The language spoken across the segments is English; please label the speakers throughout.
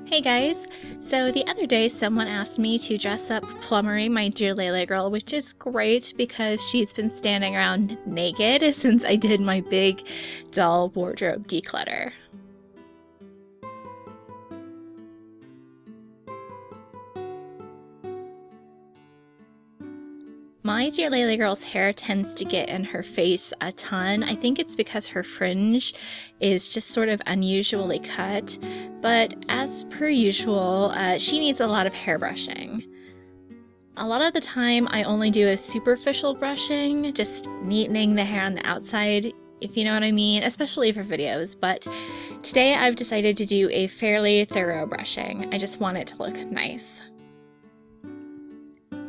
Speaker 1: Hey guys! So the other day someone asked me to dress up Plummery, my dear Layla girl, which is great because she's been standing around naked since I did my big doll wardrobe declutter. My dear Layla girl's hair tends to get in her face a ton. I think it's because her fringe is just sort of unusually cut, but as per usual, she needs a lot of hair brushing. A lot of the time I only do a superficial brushing, just neatening the hair on the outside, if you know what I mean, especially for videos, but today I've decided to do a fairly thorough brushing. I just want it to look nice.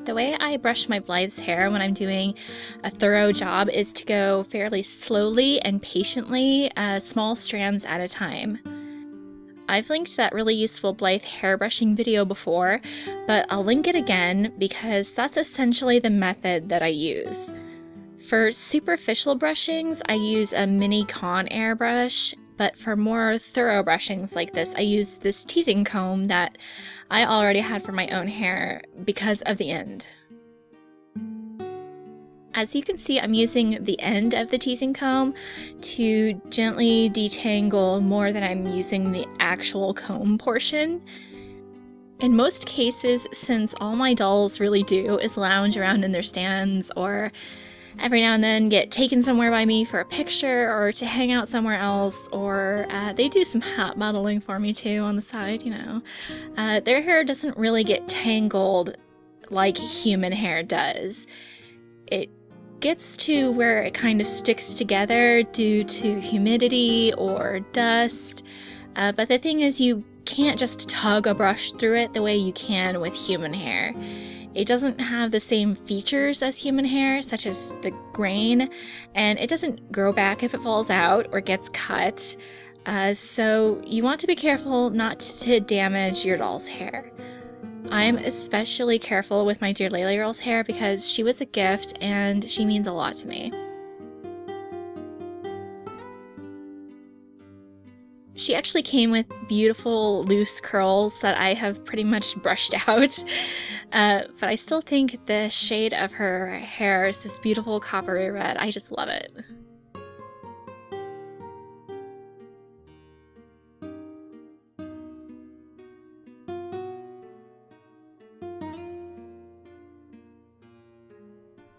Speaker 1: The way I brush my Blythe's hair when I'm doing a thorough job is to go fairly slowly and patiently, small strands at a time. I've linked that really useful Blythe hair brushing video before, but I'll link it again because that's essentially the method that I use. For superficial brushings, I use a mini Conair brush, but for more thorough brushings like this, I use this teasing comb that I already had for my own hair because of the end. As you can see, I'm using the end of the teasing comb to gently detangle more than I'm using the actual comb portion. In most cases, since all my dolls really do is lounge around in their stands or every now and then get taken somewhere by me for a picture or to hang out somewhere else, or they do some hat modeling for me too on the side, you know. Their hair doesn't really get tangled like human hair does. It gets to where it kind of sticks together due to humidity or dust, but the thing is you can't just tug a brush through it the way you can with human hair. It doesn't have the same features as human hair, such as the grain, and it doesn't grow back if it falls out or gets cut, so you want to be careful not to damage your doll's hair. I'm especially careful with my dear Layla girl's hair because she was a gift and she means a lot to me. She actually came with beautiful loose curls that I have pretty much brushed out, but I still think the shade of her hair is this beautiful coppery red. I just love it.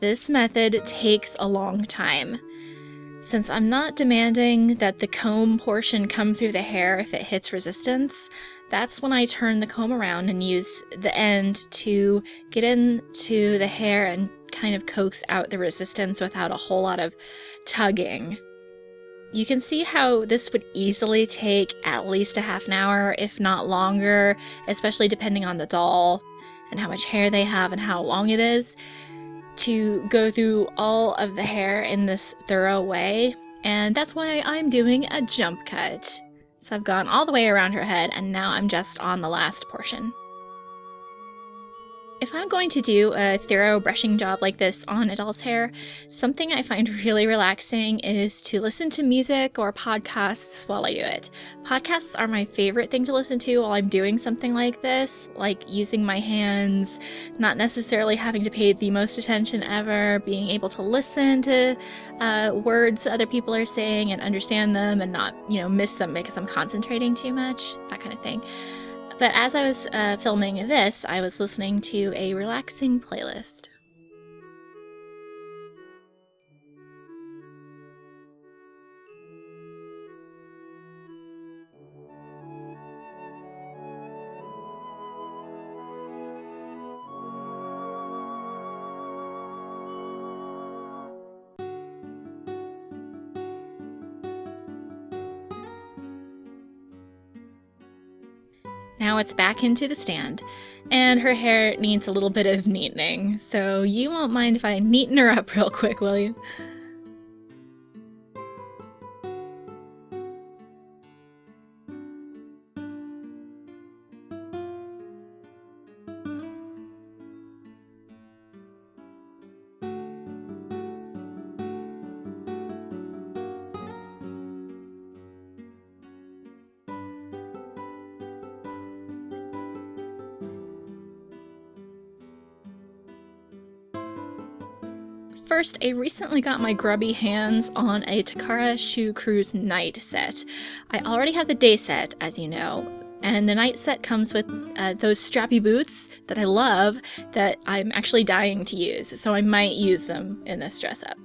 Speaker 1: This method takes a long time. Since I'm not demanding that the comb portion come through the hair if it hits resistance, that's when I turn the comb around and use the end to get into the hair and kind of coax out the resistance without a whole lot of tugging. You can see how this would easily take at least a half an hour, if not longer, especially depending on the doll and how much hair they have and how long it is, to go through all of the hair in this thorough way, and that's why I'm doing a jump cut. So I've gone all the way around her head and now I'm just on the last portion. If I'm going to do a thorough brushing job like this on a doll's hair, something I find really relaxing is to listen to music or podcasts while I do it. Podcasts are my favorite thing to listen to while I'm doing something like this, like using my hands, not necessarily having to pay the most attention ever, being able to listen to words other people are saying and understand them and not, miss them because I'm concentrating too much, that kind of thing. But as I was filming this, I was listening to a relaxing playlist. Now it's back into the stand, and her hair needs a little bit of neatening, so you won't mind if I neaten her up real quick, will you? First, I recently got my grubby hands on a Takara Shoe Cruise night set. I already have the day set, as you know, and the night set comes with those strappy boots that I love that I'm actually dying to use, so I might use them in this dress up.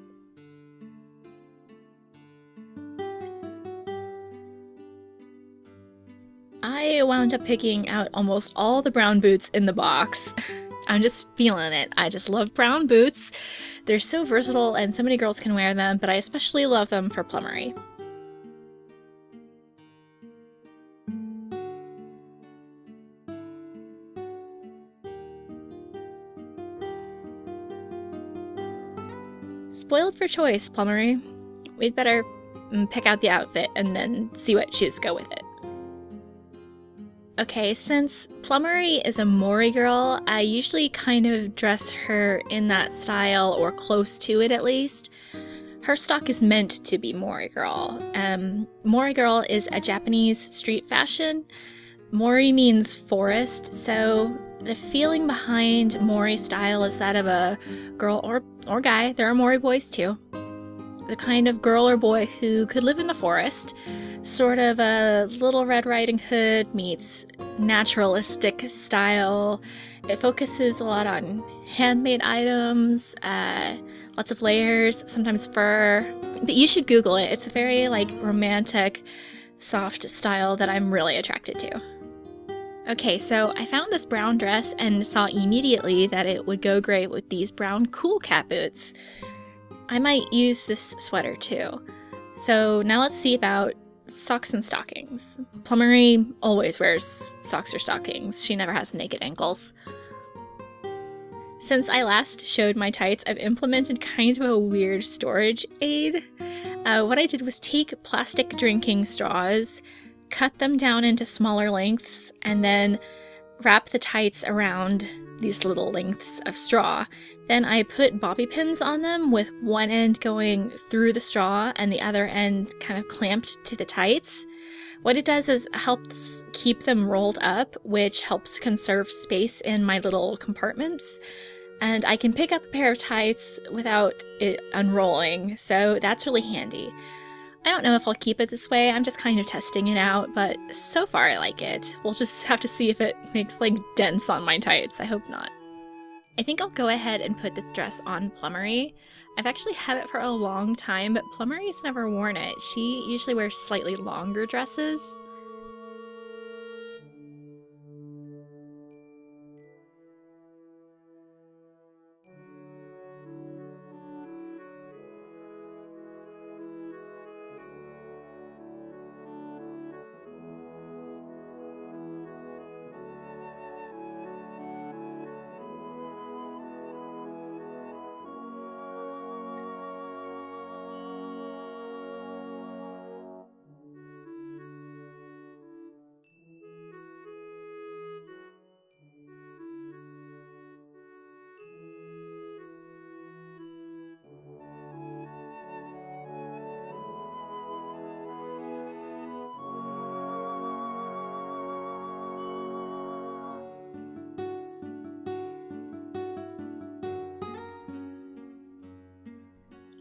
Speaker 1: I wound up picking out almost all the brown boots in the box. I'm just feeling it. I just love brown boots. They're so versatile and so many girls can wear them, but I especially love them for Plummery. Spoiled for choice, Plummery. We'd better pick out the outfit and then see what shoes go with it. Okay, since Plummery is a Mori girl, I usually kind of dress her in that style, or close to it at least. Her stock is meant to be Mori girl. Mori girl is a Japanese street fashion. Mori means forest, so the feeling behind Mori style is that of a girl or guy, there are Mori boys too, the kind of girl or boy who could live in the forest. Sort of a Little Red Riding Hood meets naturalistic style. It focuses a lot on handmade items, lots of layers, sometimes fur. But you should Google it. It's a very romantic, soft style that I'm really attracted to. Okay, so I found this brown dress and saw immediately that it would go great with these brown cool cat boots. I might use this sweater too. So now let's see about socks and stockings. Plummery always wears socks or stockings. She never has naked ankles. Since I last showed my tights, I've implemented kind of a weird storage aid. What I did was take plastic drinking straws, cut them down into smaller lengths, and then wrap the tights around these little lengths of straw. Then I put bobby pins on them with one end going through the straw and the other end kind of clamped to the tights. What it does is helps keep them rolled up, which helps conserve space in my little compartments. And I can pick up a pair of tights without it unrolling, so that's really handy. I don't know if I'll keep it this way, I'm just kind of testing it out, but so far I like it. We'll just have to see if it makes dents on my tights. I hope not. I think I'll go ahead and put this dress on Plummery. I've actually had it for a long time, but Plummery's never worn it. She usually wears slightly longer dresses.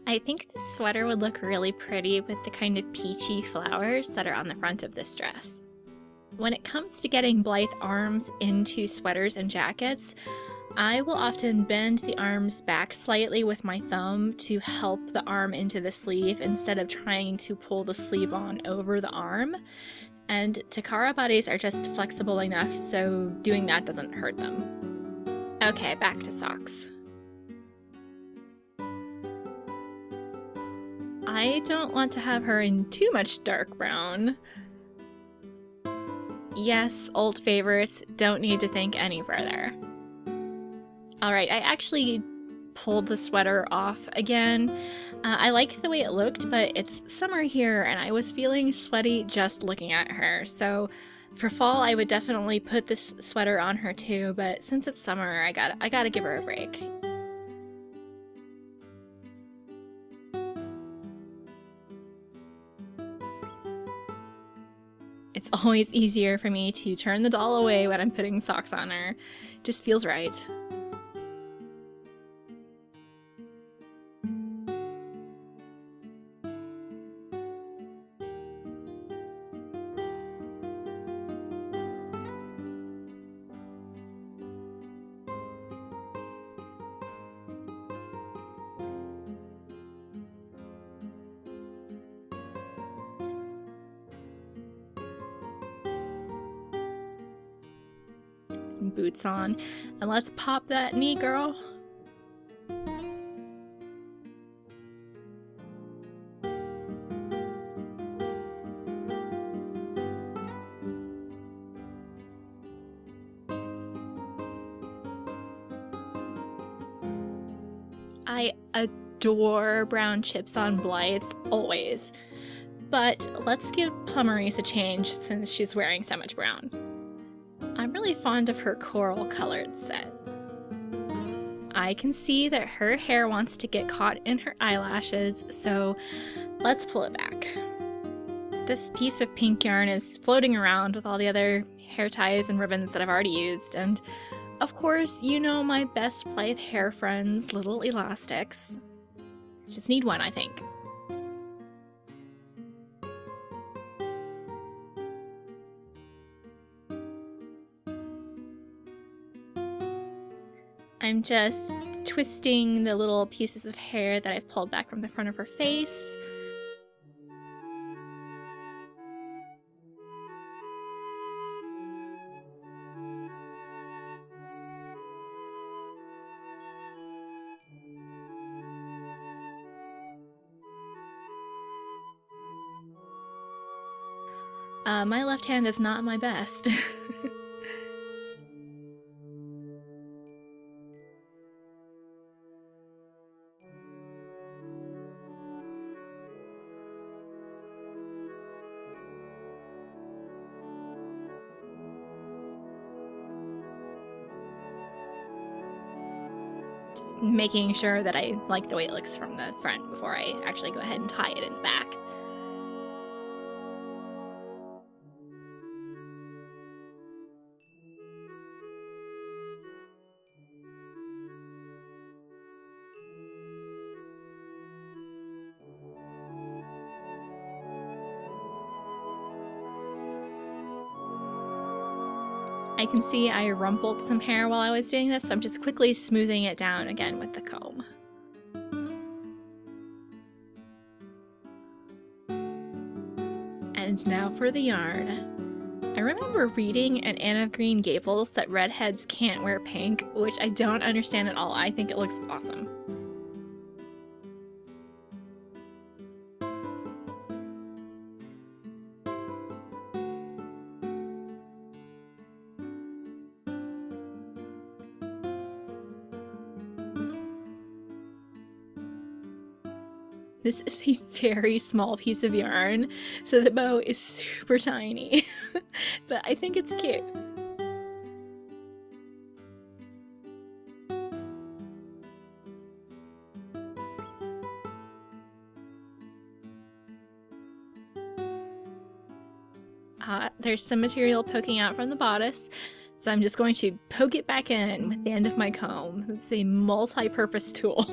Speaker 1: I think this sweater would look really pretty with the kind of peachy flowers that are on the front of this dress. When it comes to getting Blythe arms into sweaters and jackets, I will often bend the arms back slightly with my thumb to help the arm into the sleeve instead of trying to pull the sleeve on over the arm. And Takara bodies are just flexible enough so doing that doesn't hurt them. Okay, back to socks. I don't want to have her in too much dark brown. Yes, old favorites, don't need to think any further. Alright, I actually pulled the sweater off again. I like the way it looked, but it's summer here and I was feeling sweaty just looking at her. So for fall, I would definitely put this sweater on her too, but since it's summer, I gotta give her a break. It's always easier for me to turn the doll away when I'm putting socks on her. It just feels right. boots on, and let's pop that knee, girl. I adore brown chips on Blythes, always. But let's give Plummery a change since she's wearing so much brown. I'm really fond of her coral colored set. I can see that her hair wants to get caught in her eyelashes, so let's pull it back. This piece of pink yarn is floating around with all the other hair ties and ribbons that I've already used, and of course, you know my best Blythe hair friends, little elastics. Just need one, I think. I'm just twisting the little pieces of hair that I've pulled back from the front of her face. My left hand is not my best. Just making sure that I like the way it looks from the front before I actually go ahead and tie it in the back. I can see I rumpled some hair while I was doing this, so I'm just quickly smoothing it down again with the comb. And now for the yarn. I remember reading in Anne of Green Gables that redheads can't wear pink, which I don't understand at all. I think it looks awesome. This is a very small piece of yarn, so the bow is super tiny, but I think it's cute. There's some material poking out from the bodice, so I'm just going to poke it back in with the end of my comb. This is a multi-purpose tool.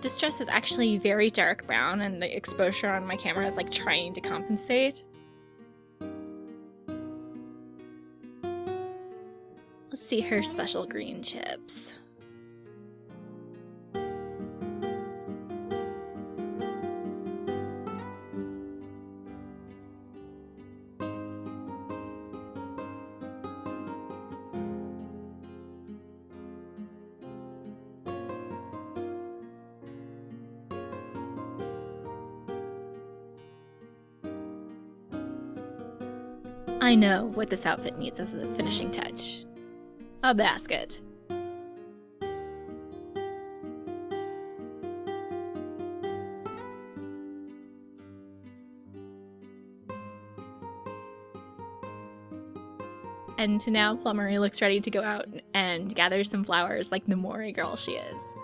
Speaker 1: This dress is actually very dark brown, and the exposure on my camera is like trying to compensate. Let's see her special green chips. I know what this outfit needs as a finishing touch. A basket. And now Plummery looks ready to go out and gather some flowers like the Mori girl she is.